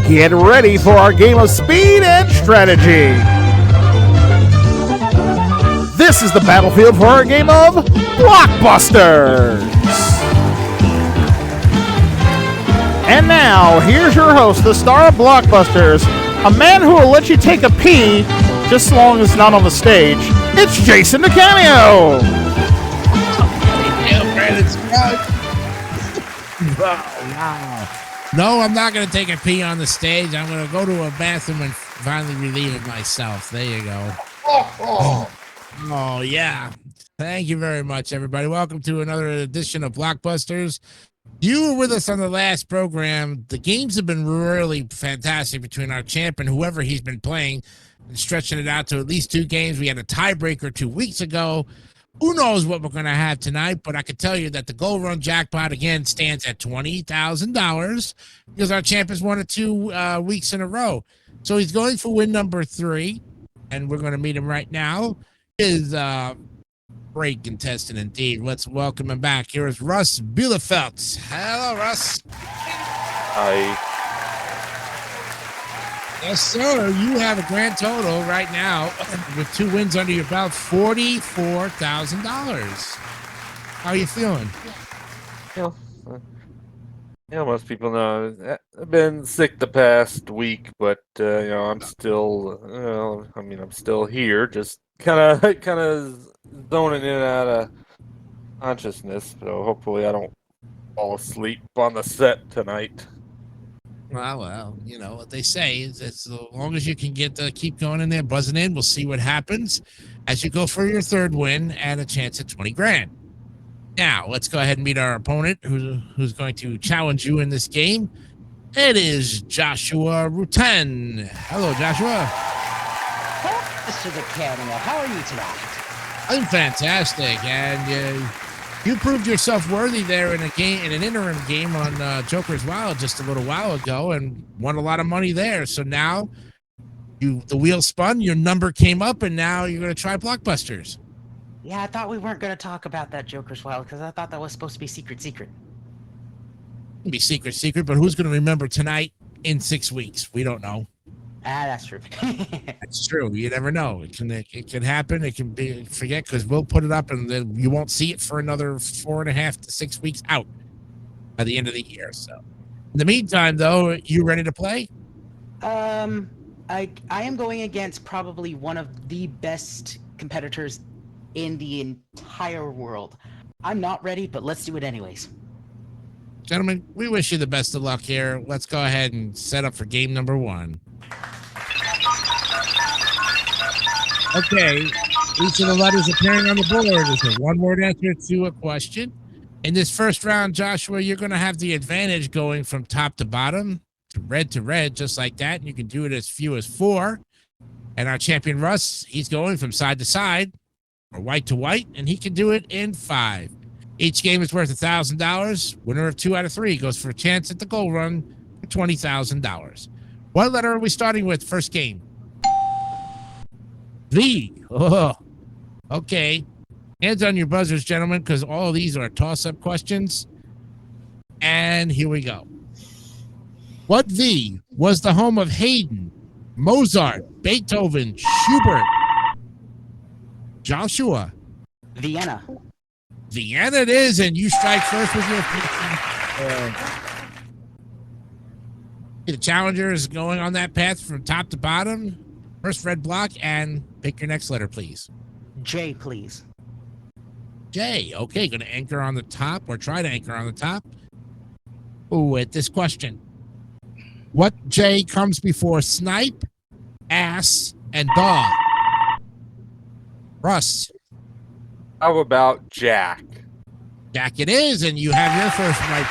Get ready for our game of speed and strategy. This is the battlefield for our game of Blockbusters. And now, here's your host, the star of Blockbusters, a man who will let you take a pee, just as long as it's not on the stage. It's Jason the Cameo. No, I'm not going to take a pee on the stage. I'm going to go to a bathroom and finally relieve myself. There you go. Oh, yeah. Thank you very much, everybody. Welcome to another edition of Blockbusters. You were with us on the last program. The games have been really fantastic between our champ and whoever he's been playing, and stretching it out to at least 2 games. We had a tiebreaker 2 weeks ago. Who knows what we're going to have tonight, but I can tell you that the goal run jackpot again stands at $20,000 because our champ has won it 2 weeks in a row. So he's going for win number 3, and we're going to meet him right now. Is great contestant indeed. Let's welcome him back. Here is Russ Bielefeld. Hello, Russ. Hi. Yes, sir. You have a grand total right now with 2 wins under your belt, $44,000. How are you feeling? Yeah, most people know I've been sick the past week, but I'm still, I'm still here, just kind of zoning in and out of consciousness. So hopefully I don't fall asleep on the set tonight. Well, you know what they say is as long as you can keep going in there, buzzing in, we'll see what happens as you go for your 3rd win and a chance at 20 grand. Now, let's go ahead and meet our opponent who's going to challenge you in this game. It is Joshua Rutan. Hello, Joshua. Mr. the Cameo, how are you tonight? I'm fantastic, and you proved yourself worthy there in an interim game on Joker's Wild just a little while ago and won a lot of money there. So now the wheel spun, your number came up, and now you're going to try Blockbusters. Yeah, I thought we weren't going to talk about that Joker's Wild because I thought that was supposed to be secret. It'd be secret, but who's going to remember tonight in 6 weeks? We don't know. That's true. That's true. You never know. It can happen. It can be forget because we'll put it up and then you won't see it for another 4.5 to 6 weeks out by the end of the year. So, in the meantime, though, you ready to play? I am going against probably one of the best competitors in the entire world. I'm not ready, but let's do it anyways. Gentlemen, we wish you the best of luck here. Let's go ahead and set up for game number 1. Okay, each of the letters appearing on the board is a 1-word answer to a question. In this first round, Joshua, you're going to have the advantage going from top to bottom, to red, just like that. And you can do it as few as 4. And our champion, Russ, he's going from side to side, or white to white, and he can do it in 5. Each game is worth $1,000. Winner of 2 out of 3 goes for a chance at the goal run for $20,000. What letter are we starting with first game? V. Oh, okay. Hands on your buzzers, gentlemen, because all of these are toss-up questions. And here we go. What V was the home of Haydn, Mozart, Beethoven, Schubert? Joshua. Vienna. Vienna it is, and you strike first with your the challenger is going on that path from top to bottom. First red block, and pick your next letter, please. J, please. J. Okay, going to anchor on the top, or try to anchor on the top. Oh, at this question. What J comes before snipe, ass, and dog? Russ. How about Jack? Jack it is, and you have your first right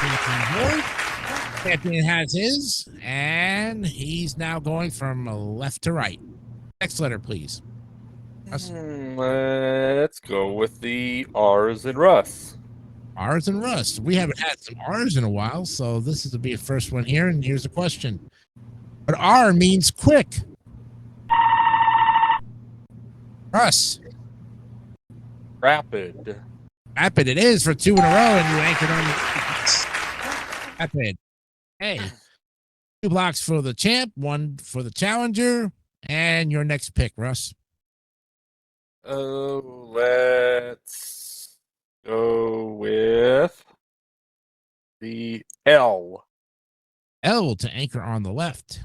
board. Champion has his, and he's now going from left to right. Next letter, please. Russ. Let's go with the R's and Russ. R's and Russ. We haven't had some R's in a while, so this is to be a first one here, and here's the question. But R means quick. Russ. Rapid. Rapid it is for 2 in a row, and you anchored on the Rapid. Hey, 2 blocks for the champ, 1 for the challenger, and your next pick, Russ. Oh, let's go with the L. L to anchor on the left.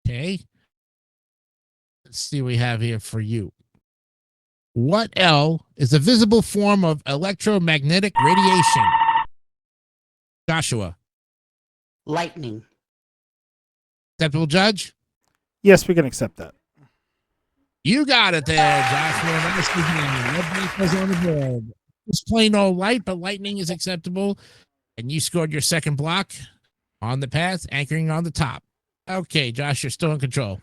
Okay. Let's see what we have here for you. What L is a visible form of electromagnetic radiation? Joshua. Lightning. Acceptable, Judge? Yes, we can accept that. You got it there, Joshua. That was on the board. It's plain old light, but lightning is acceptable. And you scored your second block on the path, anchoring on the top. Okay, Josh, you're still in control.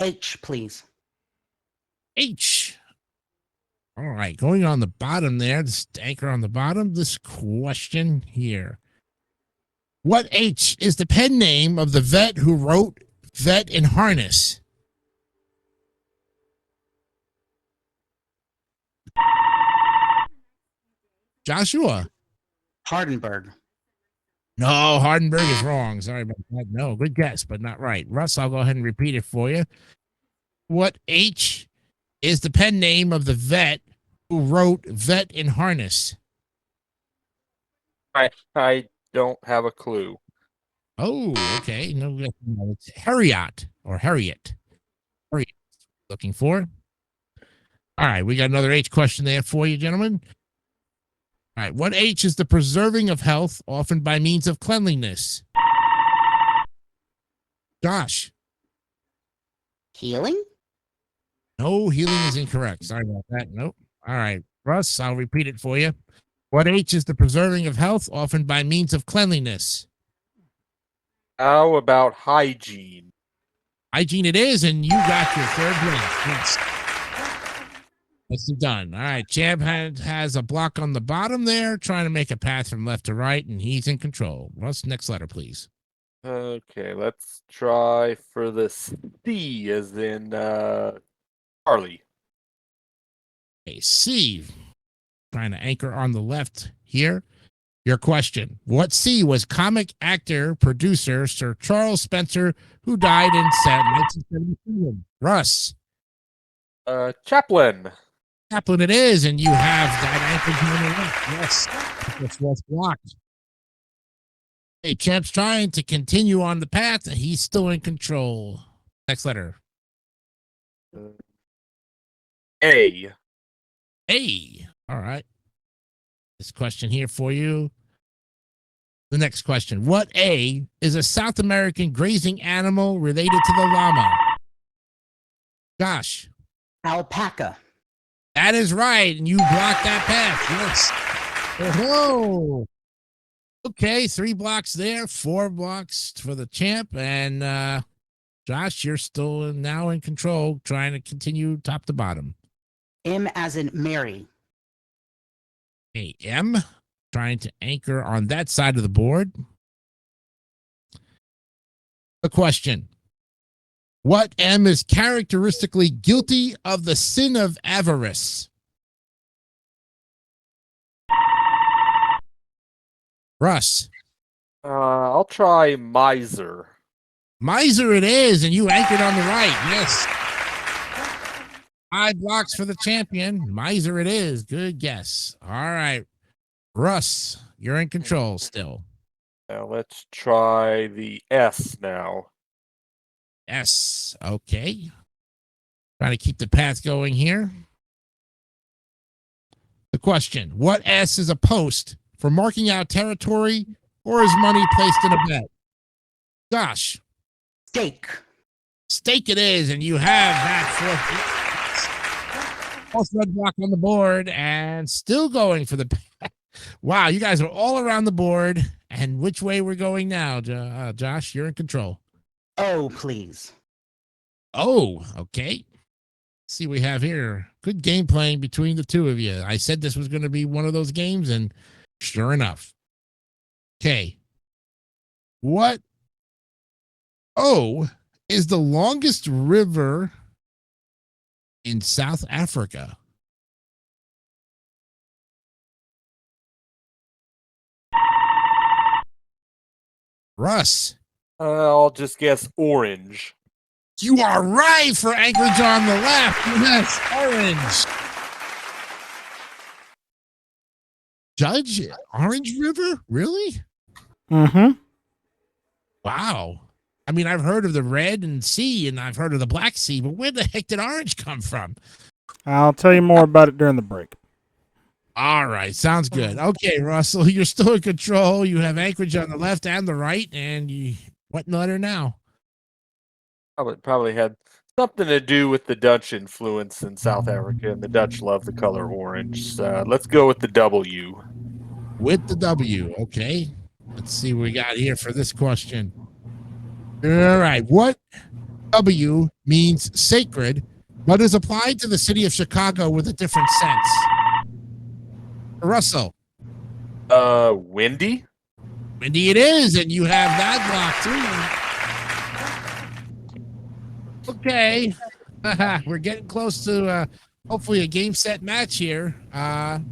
H, please. H. All right, going on the bottom there, this anchor on the bottom, this question here. What H is the pen name of the vet who wrote Vet in Harness? Joshua. Hardenberg. No, Hardenberg is wrong. Sorry about that. No, good guess, but not right. Russ, I'll go ahead and repeat it for you. What H is the pen name of the vet who wrote Vet in Harness? I don't have a clue. Oh, okay. No, it's Harriet or Harriet. Harriet. Looking for. All right, we got another H question there for you, gentlemen. All right, what H is the preserving of health, often by means of cleanliness? Josh. Healing? No, healing is incorrect. Sorry about that. Nope. All right, Russ, I'll repeat it for you. What H is the preserving of health, often by means of cleanliness? How about hygiene? Hygiene it is, and you got your third win. Yes. Nicely done. All right, Champ has a block on the bottom there, trying to make a path from left to right, and he's in control. Russ, next letter, please. Okay, let's try for the C as in Charlie. Okay, C. Trying to anchor on the left here. Your question. What C was comic actor, producer Sir Charles Spencer, who died in 1977? Russ. Chaplin. Chaplin it is, and you have that anchor on the left. Yes, this was blocked. Hey, Champ's trying to continue on the path, and he's still in control. Next letter. A. A. All right. This question here for you. The next question. What A is a South American grazing animal related to the llama? Gosh. Alpaca. That is right, and you blocked that path. Yes. Oh. Okay, 3 blocks there, 4 blocks for the champ, and Josh, you're still now in control, trying to continue top to bottom. M as in Mary. Okay, M, trying to anchor on that side of the board. The question. What M is characteristically guilty of the sin of avarice? Russ. I'll try miser. Miser it is, and you anchored on the right. Yes. 5 blocks for the champion. Miser it is. Good guess. All right. Russ, you're in control still. Now let's try the S now. S. Okay. Trying to keep the path going here. The question. What S is a post for marking out territory, or is money placed in a bet? Gosh. Stake. Stake it is, and you have that 4th red block on the board, and still going for the. Wow, you guys are all around the board. And which way we're going now, Josh? You're in control. Oh, please. Oh, okay. Let's see what we have here. Good game playing between the two of you. I said this was going to be one of those games, and sure enough. Okay. What O is the longest river in South Africa? Russ. I'll just guess orange. You are right for Anchorage on the left. Yes, orange. Judge, Orange River? Really? Mm-hmm. Wow. I mean, I've heard of the Red and Sea, and I've heard of the Black Sea, but where the heck did Orange come from? I'll tell you more about it during the break. All right, sounds good. Okay, Russell, you're still in control. You have Anchorage on the left and the right, and what letter now? Probably had something to do with the Dutch influence in South Africa, and the Dutch love the color orange. Let's go with the W. With the W, okay. Let's see what we got here for this question. All right, what W means sacred, but is applied to the city of Chicago with a different sense? Russell. Windy? Windy it is, and you have that locked in. Okay. We're getting close to hopefully a game set match here.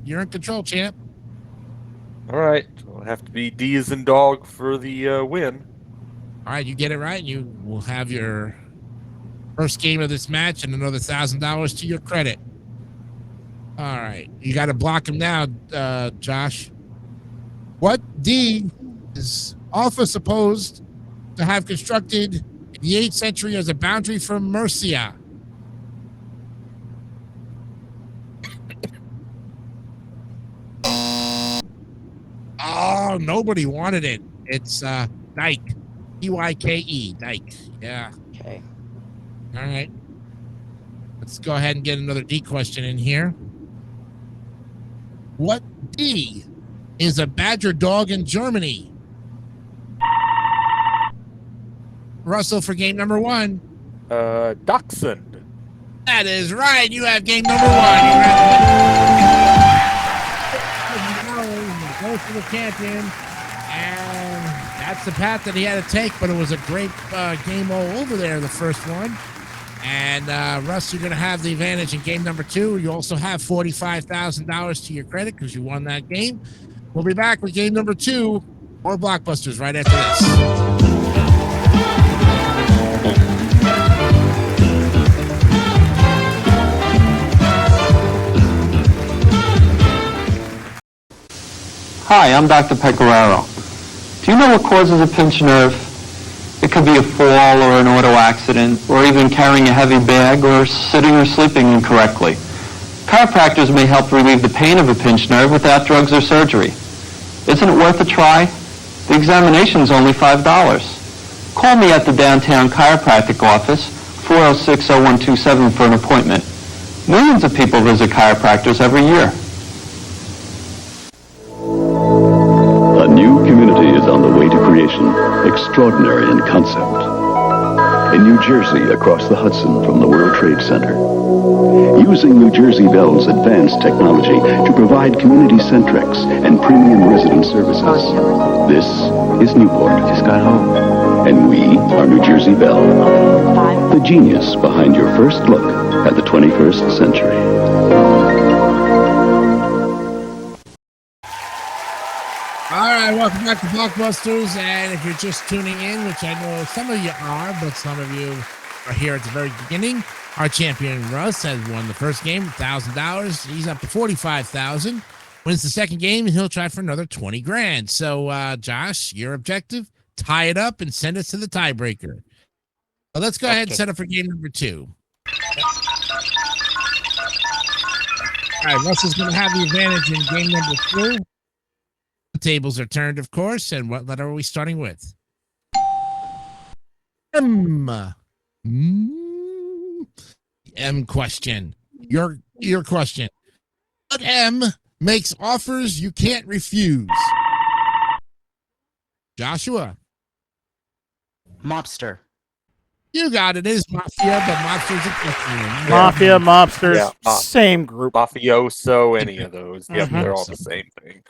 You're in control, champ. All right. It'll have to be D as in dog for the win. All right, you get it right, and you will have your first game of this match and another $1,000 to your credit. All right. You got to block him now, Josh. What D is also supposed to have constructed in the 8th century as a boundary from Mercia? Oh, nobody wanted it. It's Dyke. D-Y-K-E. Dyke. Yeah. Okay. All right. Let's go ahead and get another D question in here. What D is a badger dog in Germany? Russell for game number 1. Dachshund. That is right. You have game number 1. Go for the champion. And that's the path that he had to take, but it was a great game all over there, the first one. And Russ, you're going to have the advantage in game number 2. You also have $45,000 to your credit because you won that game. We'll be back with game number 2. More Blockbusters right after this. Hi, I'm Dr. Pecoraro. Do you know what causes a pinched nerve? It could be a fall or an auto accident, or even carrying a heavy bag or sitting or sleeping incorrectly. Chiropractors may help relieve the pain of a pinched nerve without drugs or surgery. Isn't it worth a try? The examination is only $5. Call me at the downtown chiropractic office, 406-0127 for an appointment. Millions of people visit chiropractors every year. A new community is on the way to creation, extraordinary in concept. In New Jersey, across the Hudson from the World Trade Center. Using New Jersey Bell's advanced technology to provide community-centrics and premium resident services. This is Newport. Just got home. And we are New Jersey Bell. The genius behind your first look at the 21st century. All right, welcome back to Blockbusters. And if you're just tuning in, which I know some of you are, but some of you are here at the very beginning, our champion Russ has won the first game, $1,000. He's up to $45,000. Wins the second game, and he'll try for another $20,000. So, Josh, your objective: tie it up and send us to the tiebreaker. But let's go ahead and set up for game number 2. All right, Russ is going to have the advantage in game number 2. The tables are turned, of course. And what letter are we starting with? M. M question. Your question. What M makes offers you can't refuse? Joshua. Mobster. You got it. It is Mafia, but Mobster's a question. Mafia, mobsters, Yeah, same group. Mafioso, any of those. Yep, Mhm. they're all the same thing.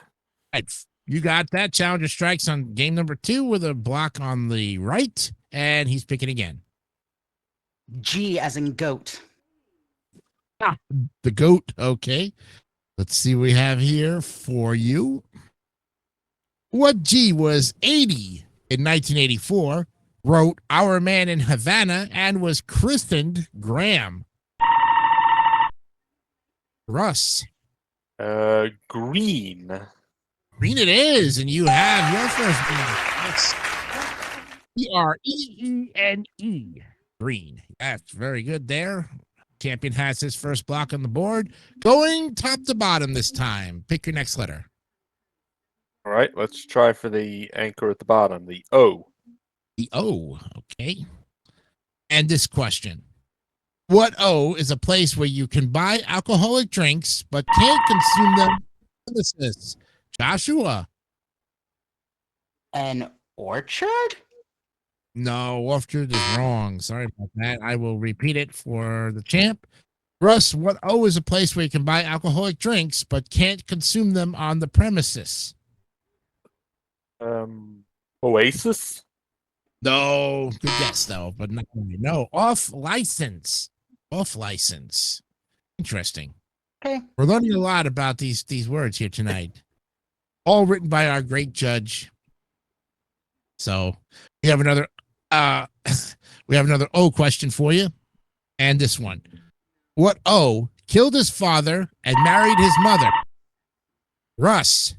Right. You got that. Challenger strikes on game number 2 with a block on the right, and he's picking again. G as in goat. The goat. Okay. Let's see what we have here for you. What G was 80 in 1984 wrote Our Man in Havana and was christened Graham? Russ. Green. Green it is, and you have your first green. Greene. Green. That's very good there. Champion has his first block on the board. Going top to bottom this time. Pick your next letter. All right, let's try for the anchor at the bottom, the O. The O. Okay. And this question. What O is a place where you can buy alcoholic drinks but can't consume them? This is Joshua. An orchard? No, orchard is wrong. Sorry about that. I will repeat it for the champ. Russ, what O is a place where you can buy alcoholic drinks but can't consume them on the premises? Oasis. No, good guess though, but not really. No, off license. Off license. Interesting. Okay. We're learning a lot about these words here tonight. All written by our great judge. So we have another O question for you. And this one. What O killed his father and married his mother? Russ.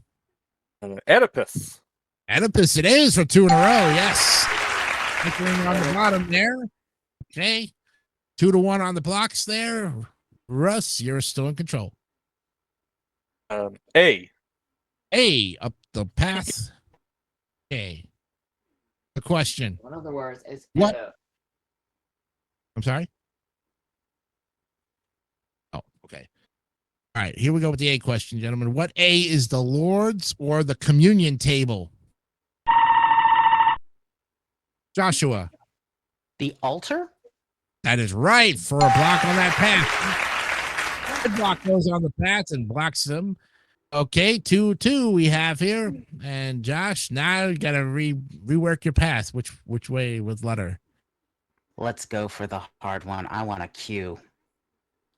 Oedipus. Oedipus it is for 2 in a row, yes. Anchoring on the bottom there. Okay. 2-1 on the blocks there. Russ, you're still in control. A. A, up the path. Okay. The question. One of the words is What? I'm sorry? Oh, okay. All right, here we go with the A question, gentlemen. What A is the Lord's or the communion table? Joshua. the altar? That is right for a block on that path. The block goes on the path and blocks them. Okay, 2-2 we have here. And Josh, now you got to rework your path. Which way with letter? Let's go for the hard one. I want a Q.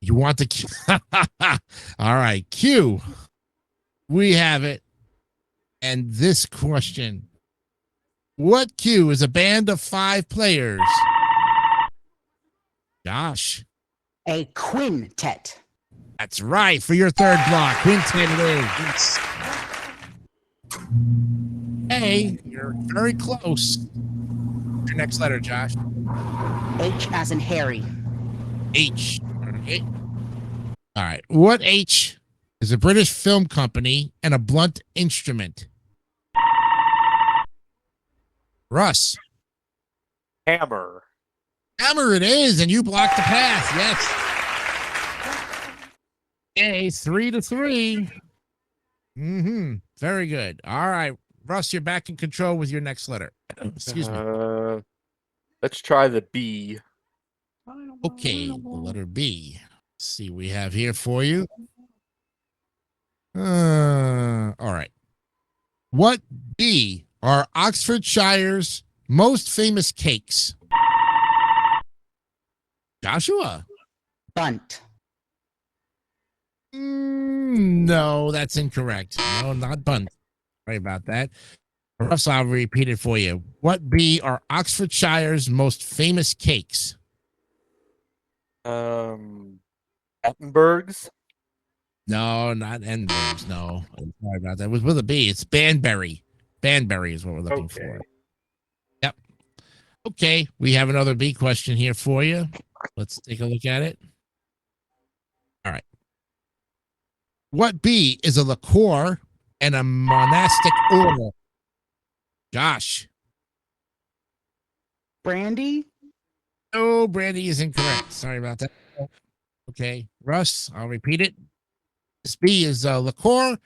You want the Q? All right, Q. We have it. And this question. What Q is a band of 5 players? Josh. A quintet. That's right for your third block. Quintet it is. Hey, you're very close. Your next letter, Josh. H as in Harry. H. Okay. All right. What H is a British film company and a blunt instrument? Russ. Hammer. Hammer it is, and you blocked the path. Yes. Okay, 3-3. Very good. All right. Russ, you're back in control with your next letter. Excuse me. Let's try the B. Okay, letter B. Let's see what we have here for you. All right. What B are Oxfordshire's most famous cakes? Joshua. Bunt. No, that's incorrect. No, not bunt. Sorry about that. Russ, I'll repeat it for you. What B are Oxfordshire's most famous cakes? Attenberg's. No, not Edinburgh's. No, I'm sorry about that. It was with a B. It's Banbury. Banbury is what we're looking for. Yep. Okay, we have another B question here for you. Let's take a look at it. All right. What B is a liqueur and a monastic order? Josh. Brandy? No, brandy is incorrect. Sorry about that. Okay. Russ, I'll repeat it. This B is a liqueur,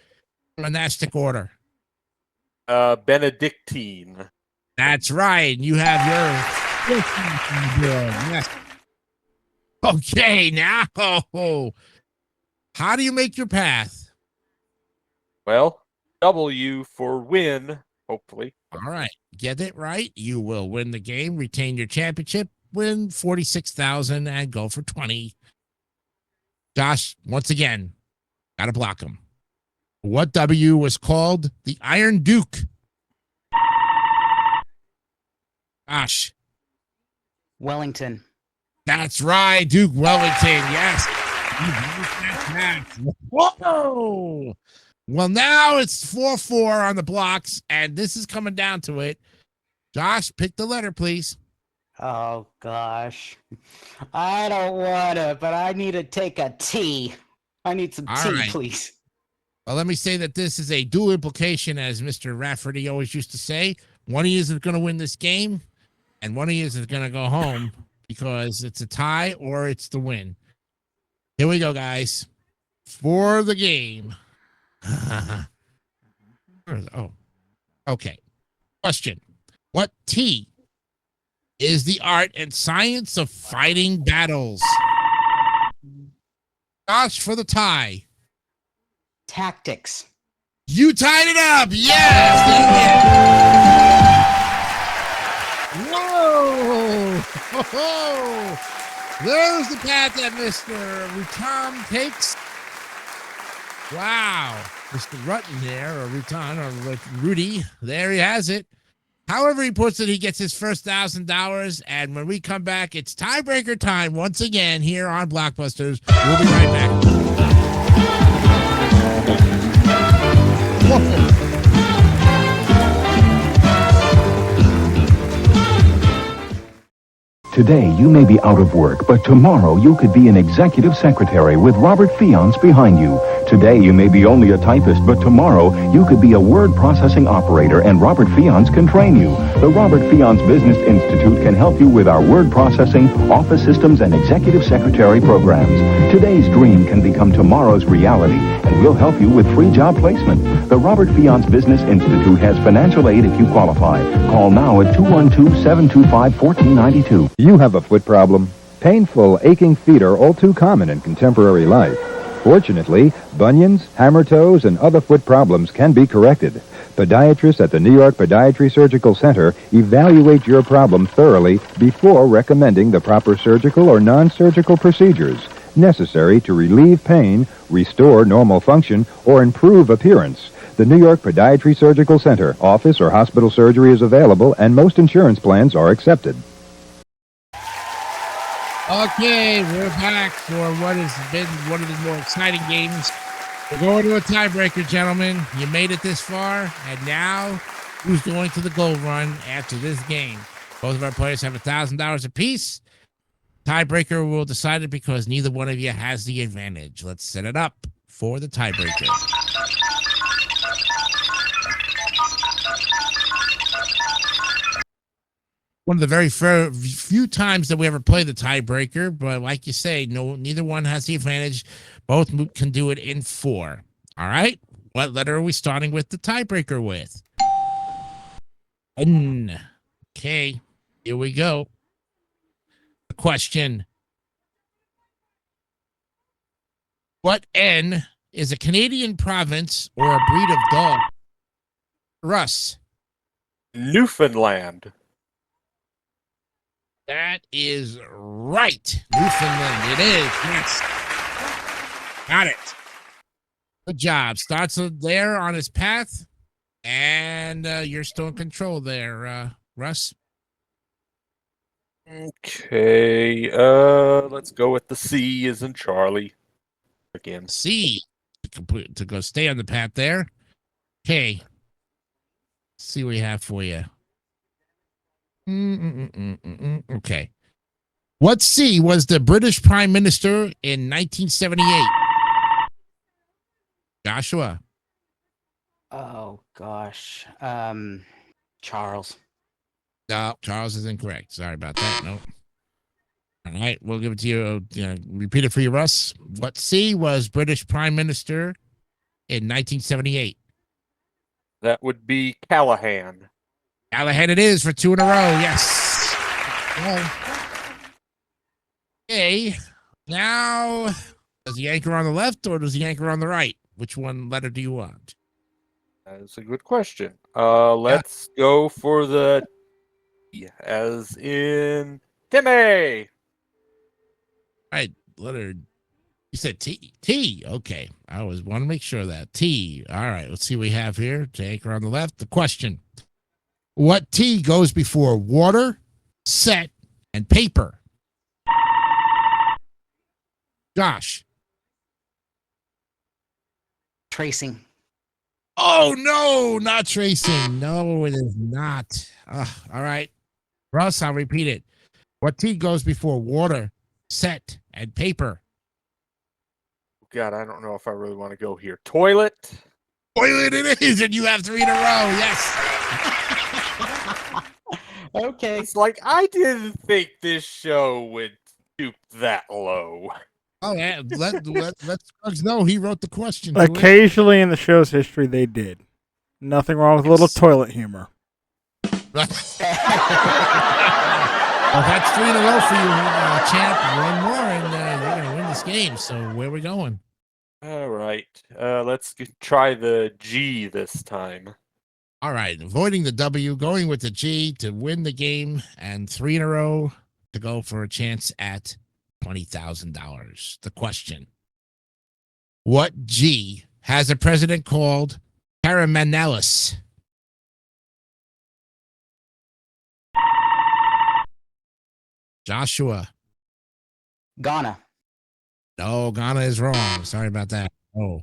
monastic order. Benedictine. That's right. You have your yes. Okay, now how do you make your path? Well, W for win, hopefully. All right. Get it right. You will win the game, retain your championship, win 46,000 and go for 20. Josh, once again, got to block him. What W was called the Iron Duke? Josh. Wellington. That's right, Duke Wellington. Yes. Whoa. Well, now it's 4-4 on the blocks, and this is coming down to it. Josh, pick the letter, please. Oh gosh, I don't wanna, but I need to take a T. I need some All tea, right. please. Well, let me say that this is a dual implication, as Mr. Rafferty always used to say. One of you is going to win this game, and one of you is going to go home because it's a tie or it's the win. Here we go, guys. For the game. Oh, okay. Question. What T is the art and science of fighting battles? Josh for the tie. Tactics. You tied it up. Yes. Whoa. There's the path that Mr. Rutan takes. Wow. Mr. Rutten there, or Rutan, or Rudy. There he has it. However he puts it, he gets his first $1,000. And when we come back, it's tiebreaker time once again here on Blockbusters. We'll be right back. Whoa. Today, you may be out of work, but tomorrow you could be an executive secretary with Robert Fiance behind you. Today, you may be only a typist, but tomorrow you could be a word processing operator, and Robert Fiance can train you. The Robert Fiance Business Institute can help you with our word processing, office systems, and executive secretary programs. Today's dream can become tomorrow's reality, and we'll help you with free job placement. The Robert Fiance Business Institute has financial aid if you qualify. Call now at 212-725-1492. You have a foot problem? Painful, aching feet are all too common in contemporary life. Fortunately, bunions, hammer toes, and other foot problems can be corrected. Podiatrists at the New York Podiatry Surgical Center evaluate your problem thoroughly before recommending the proper surgical or non-surgical procedures necessary to relieve pain, restore normal function, or improve appearance. The New York Podiatry Surgical Center, office or hospital surgery is available, and most insurance plans are accepted. Okay, we're back for what has been one of the more exciting games. We're going to a tiebreaker, gentlemen. You made it this far, and now who's going to the goal run after this game? Both of our players have $1,000 apiece. Tiebreaker will decide it because neither one of you has the advantage. Let's set it up for the tiebreaker. One of the very few times that we ever play the tiebreaker, but like you say, neither one has the advantage. Both can do it in 4. All right. What letter are we starting with the tiebreaker with? N. Okay. Here we go. The question. What N is a Canadian province or a breed of dog? Russ. Newfoundland. That is right. Newfoundland. It is. Yes. Got it. Good job. Starts there on his path. And you're still in control there, Russ. Okay. Let's go with the C as in Charlie. Again. C. To go stay on the path there. Okay. Let's see what we have for you. Okay. What C was the British Prime Minister in 1978? Joshua. Oh gosh. Charles. No, Charles is incorrect. Sorry about that. No. All right, we'll give it to you. Repeat it for you, Russ. What C was British Prime Minister in 1978? That would be Callahan. Callahan it is for 2 in a row. Yes. Well, okay. Now, does he anchor on the left or does he anchor on the right? Which one letter do you want? That's a good question. Let's go for the T, as in Timmy. All right, letter. You said T. T. Okay. I always want to make sure of that. T. All right. Let's see what we have here. To anchor on the left. The question. What T goes before water, set, and paper. Josh. Tracing. Oh, no, not tracing. No, it is not. All right. Russ, I'll repeat it. What T goes before water, set, and paper? God, I don't know if I really want to go here. Toilet. Toilet it is, and you have 3 in a row. Yes. Okay. It's like I didn't think this show would stoop that low. Oh, yeah. Let Scruggs know he wrote the question. Occasionally in the show's history, they did. Nothing wrong with a little toilet humor. Well, that's 3 in a row for you, champ. One more, and you're going to win this game. So where are we going? All right. Let's try the G this time. All right. Avoiding the W, going with the G to win the game, and 3 in a row to go for a chance at $20,000. The question: what G has a president called Caramanellis? Joshua. Ghana. No, Ghana is wrong. Sorry about that. Oh,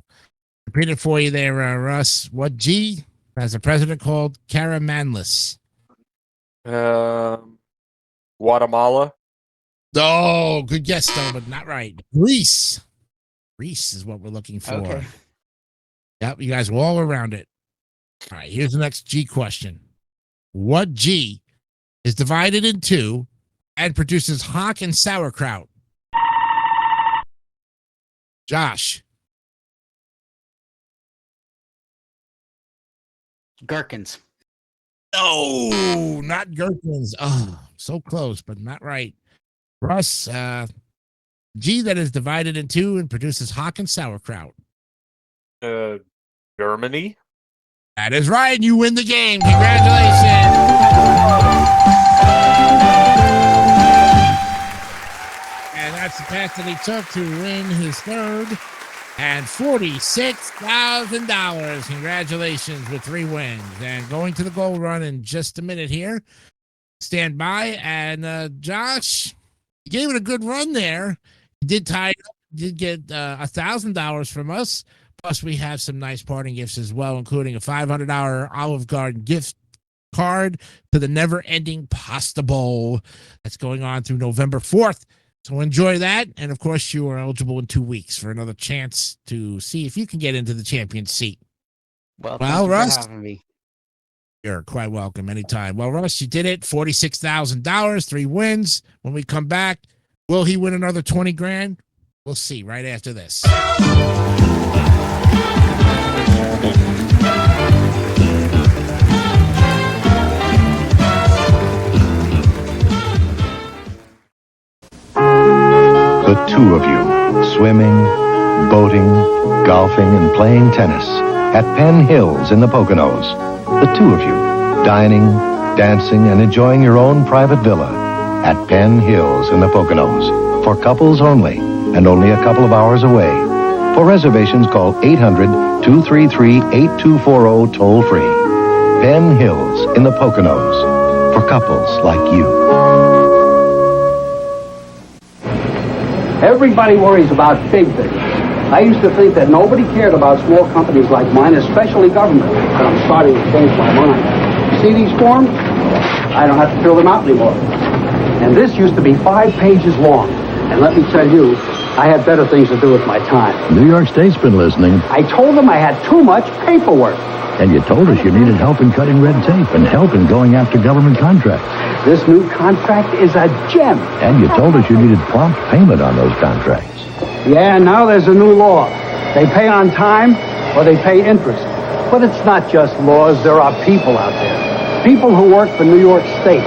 repeat it for you there, Russ. What G has a president called Caramanellis? Guatemala. Oh, good guess, though, but not right. Greece. Greece is what we're looking for. Okay. Yep, you guys were all around it. All right, here's the next G question. What G is divided in 2 and produces hock and sauerkraut? Josh. Gherkins. No, not gherkins. Oh, so close, but not right. Russ, G that is divided in 2 and produces hock and sauerkraut. Germany. That is right, and you win the game. Congratulations. And that's the path that he took to win his third and $46,000. Congratulations with 3 wins. And going to the goal run in just a minute here. Stand by. And Josh, you gave it a good run there. You did tie it up. Did get $1,000 from us. Plus, we have some nice parting gifts as well, including a $500 Olive Garden gift card to the Never Ending Pasta Bowl that's going on through November 4th. So enjoy that. And of course, you are eligible in 2 weeks for another chance to see if you can get into the champion seat. Well, Well, thank you Russ? for having me. You're quite welcome anytime. Well, Russ, you did it. $46,000, 3 wins. When we come back, will he win another 20 grand? We'll see right after this. The 2 of you, swimming, boating, golfing, and playing tennis at Penn Hills in the Poconos. The 2 of you, dining, dancing, and enjoying your own private villa at Penn Hills in the Poconos. For couples only, and only a couple of hours away. For reservations, call 800-233-8240 toll-free. Penn Hills in the Poconos. For couples like you. Everybody worries about big things. I used to think that nobody cared about small companies like mine, especially government, but I'm starting to change my mind. See these forms? I don't have to fill them out anymore. And this used to be 5 pages long. And let me tell you, I had better things to do with my time. New York State's been listening. I told them I had too much paperwork. And you told us you needed help in cutting red tape and help in going after government contracts. This new contract is a gem. And you told us you needed prompt payment on those contracts. Yeah, now there's a new law. They pay on time or they pay interest. But it's not just laws. There are people out there. People who work for New York State.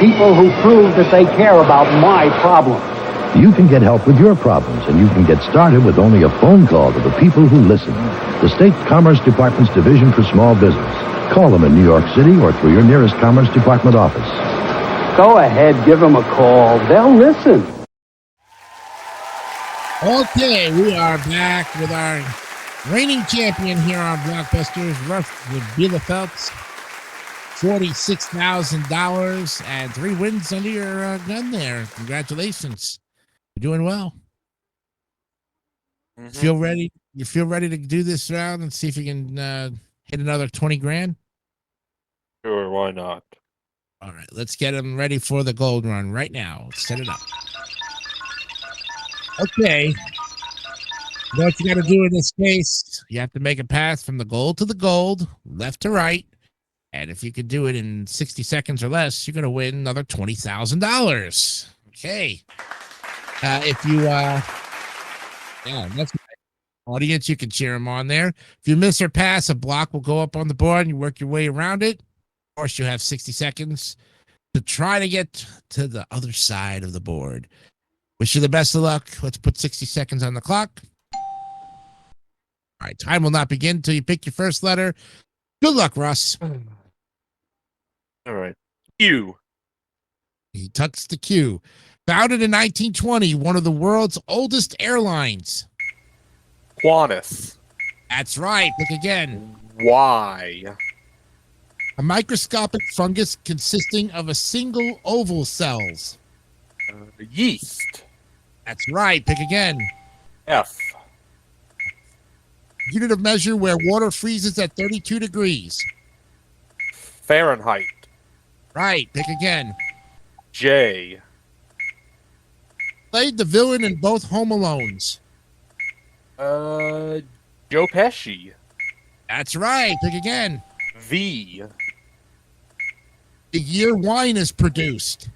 People who prove that they care about my problem. You can get help with your problems, and you can get started with only a phone call to the people who listen. The State Commerce Department's Division for Small Business. Call them in New York City or through your nearest Commerce Department office. Go ahead, give them a call. They'll listen. Okay, we are back with our reigning champion here on Blockbusters, Russ with Bielefeld. $46,000 and 3 wins under your gun there. Congratulations. You're doing well. Feel ready? You feel ready to do this round and see if you can hit another 20 grand? Sure, why not? All right, let's get them ready for the gold run right now. Set it up. Okay. You know what you got to do in this case? You have to make a pass from the gold to the gold, left to right. And if you could do it in 60 seconds or less, you're going to win another $20,000. Okay. If you, yeah, that's right. Audience, you can cheer them on there. If you miss or pass, a block will go up on the board and you work your way around it. Of course, you have 60 seconds to try to get to the other side of the board. Wish you the best of luck. Let's put 60 seconds on the clock. All right, time will not begin until you pick your first letter. Good luck, Russ. All right. Q. He tucks the Q. Founded in 1920, one of the world's oldest airlines. Qantas. That's right. Pick again. Y. A microscopic fungus consisting of a single oval cells. Yeast. That's right. Pick again. F. Unit of measure where water freezes at 32 degrees. Fahrenheit. Right. Pick again. J. Played the villain in both Home Alones. Joe Pesci. That's right. Pick again. V. The year wine is produced.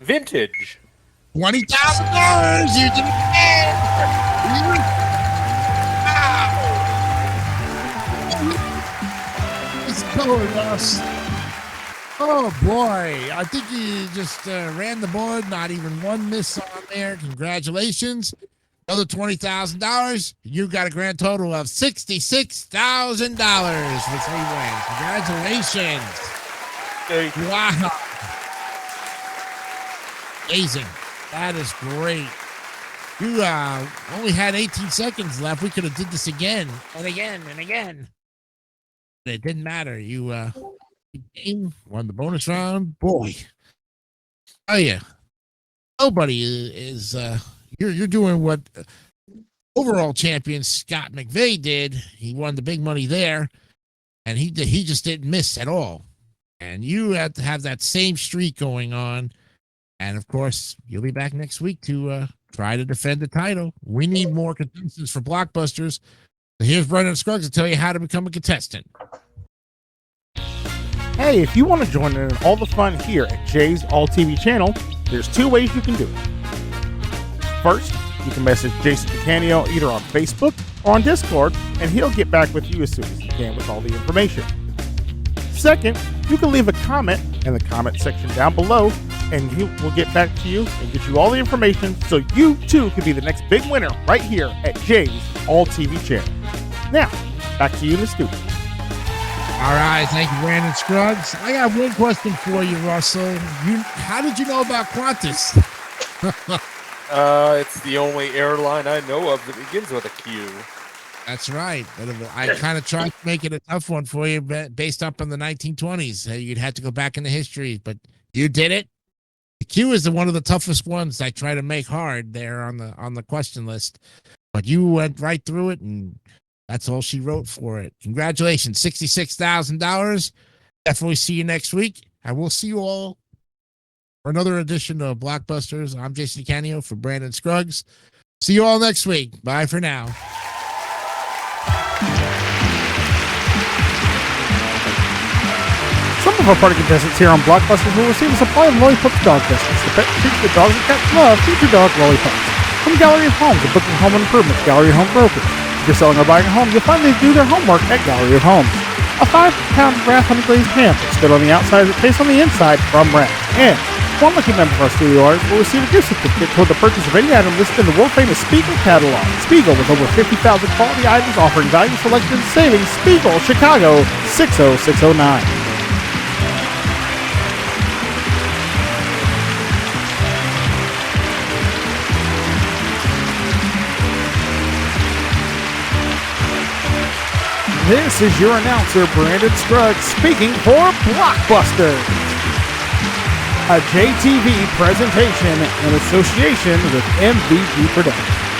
Vintage. $20,000. You did it. Wow. Let's go, Russ. Oh, boy. I think you just ran the board. Not even one miss on there. Congratulations. Another $20,000. You got a grand total of $66,000 for 3 wins. Congratulations. Thank you. Wow. Amazing. That is great. You only had 18 seconds left. We could have did this again and again and again. It didn't matter. You game, won the bonus round. Boy. Oh yeah. Nobody is you're doing what overall champion Scott McVeigh did. He won the big money there, and he just didn't miss at all. And you have to have that same streak going on. And of course, you'll be back next week to try to defend the title. We need more contestants for Blockbusters. So here's Brendan Scruggs to tell you how to become a contestant. Hey, if you want to join in all the fun here at Jay's All TV channel, there's 2 ways you can do it. First, you can message Jason DeCanio either on Facebook or on Discord, and he'll get back with you as soon as he can with all the information. Second, you can leave a comment in the comment section down below, and he will get back to you and get you all the information so you too can be the next big winner right here at Jay's All TV channel. Now, back to you in the studio. All right, thank you, Brandon Scruggs. I got one question for you, Russell. How did you know about Qantas? It's the only airline I know of that begins with a Q. That's right. I kind of tried to make it a tough one for you based up on the 1920s. You'd have to go back into history, but you did it. The Q is one of the toughest ones I try to make hard there on the question list. But you went right through it, and that's all she wrote for it. Congratulations, $66,000. Definitely see you next week. I will see you all for another edition of Blockbusters. I'm Jason DeCanio for Brandon Scruggs. See you all next week. Bye for now. Some of our party contestants here on Blockbusters will receive a supply of Lollipop Dog Biscuits. The pet treats the dogs and cats love feature dog lollipops. From Gallery of Homes, a booking home improvements, Gallery of Home Brokers. If you're selling or buying a home, you'll find they do their homework at Gallery of Homes. A 5-pound Wrath honey glazed ham that's good on the outside as it tastes on the inside from Wrath. And one lucky member of our studio audience will receive a gift certificate toward the purchase of any item listed in the world-famous Spiegel catalog. Spiegel, with over 50,000 quality items offering value, selection, and savings. Spiegel, Chicago, 60609. this is your announcer, Brandon Scruggs, speaking for Blockbusters, a JTV presentation in association with MVG Productions.